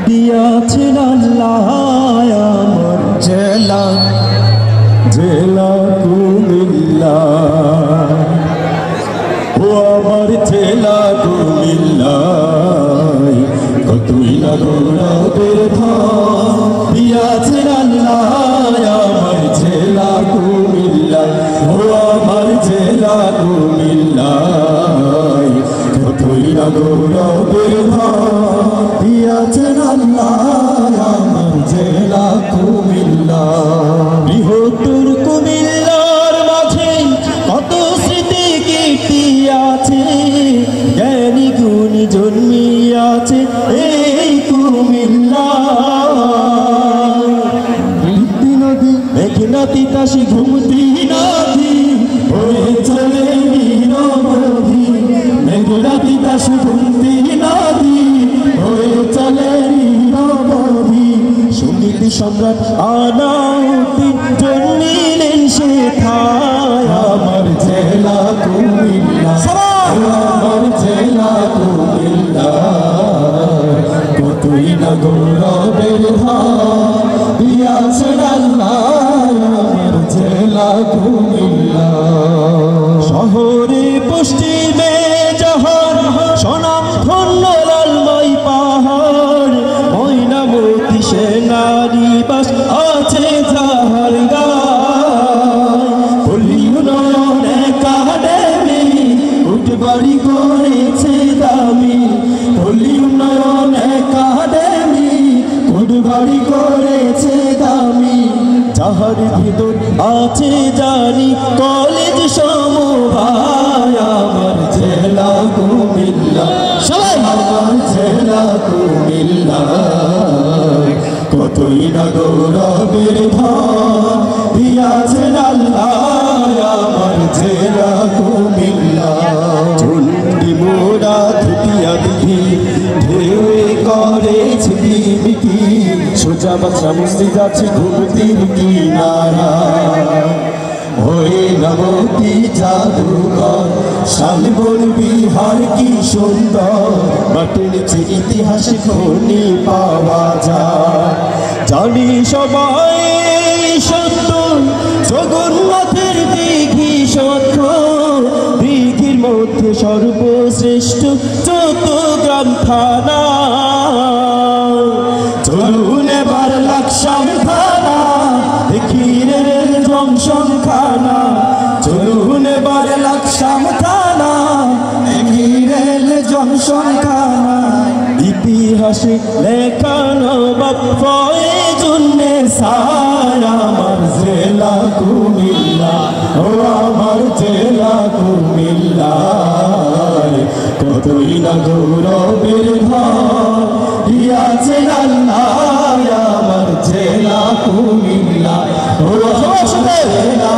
দিয়াছেন আল্লাহ আমার জেলা জেলা কুমিল্লা, ও আমার জেলা কুমিল্লা, কতই না গৌরবের ধন দিয়াছেন আল্লাহ আমার জেলা কুমিল্লা, ও আমার জেলা কুমিল্লা, কতই না গৌরবের ধন দিয়াছেন আল্লাহ আমার জেলা কুমিল্লা। বৃহত্তর কুমিল্লার মাঝে কত স্মৃতি কীর্তি আছে, জ্ঞানী গুণী জন্মিয়াছে এই কুমিল্লা। নদী মেঘনা তিতাসী ঘুমতি নদী হয়ে চলে নিরবধি, মেঘনা তিতাসী ঘুমতি নদী হয়ে চলে নিরবধি। সঙ্গীত সম্রাট আলাউদ্দিন জন্মিলেন সেথায় আমার জেলা কুমিল্লা, আমার জেলা কুমিল্লা, কতই না গৌরবের ধন দিয়াছেন আল্লাহ আমার জেলা কুমিল্লা। শহরে পশ্চিমে যাহার সনাম ধন্য লালময় পাহাড়, ময়নামতি সেনানিবাস আছে যাহার গায়। পল্লী উন্নয়ন একাডেমি উঠবাড়ি করেছে দামি, পল্লী উন্নয়ন একাডেমি উঠবাড়ি করেছে দামি। যাহার ভিতর আছে জানি কলেজ সমবায় আমার জেলা কুমিল্লা, সবাই আমার জেলা কুমিল্লা, কতই না গৌরবের ধন দিয়াছেন আল্লাহ আমার জেলা কুমিল্লা। চন্ডী মোড়া ধুতিয়া দিঘি ঢেউয়ে করেছে বিবিকি, সোজা বাচ্চা মসজিদ আছে ঘুমতির কিনারা। হয়ে নবতী জাদুঘর শালবন বিহার কি সুন্দর, মাটির নিচে ইতিহাসে খনি পাওয়া যায়। জানি সবাই সত্য জগন্নাথের দিঘি সত্য, দিঘির মধ্যে সর্বশ্রেষ্ঠ চট্টগ্রাম থানা। চলুন এবার লাকসাম থানা দেখি রেল জংশন খানা, চলুন এবার লাকসাম থানা দেখি রেল জংশন খানা। ইতিহাসে লেখা নবাব ফয়েজুন্নেসা আমার জেলা কুমিল্লা, ও আমার জেলা কুমিল্লা, কতই না গৌরবের ধন দিয়াছেন আল্লাহ আমার জেলা কুমিল্লা, ও আমার জেলা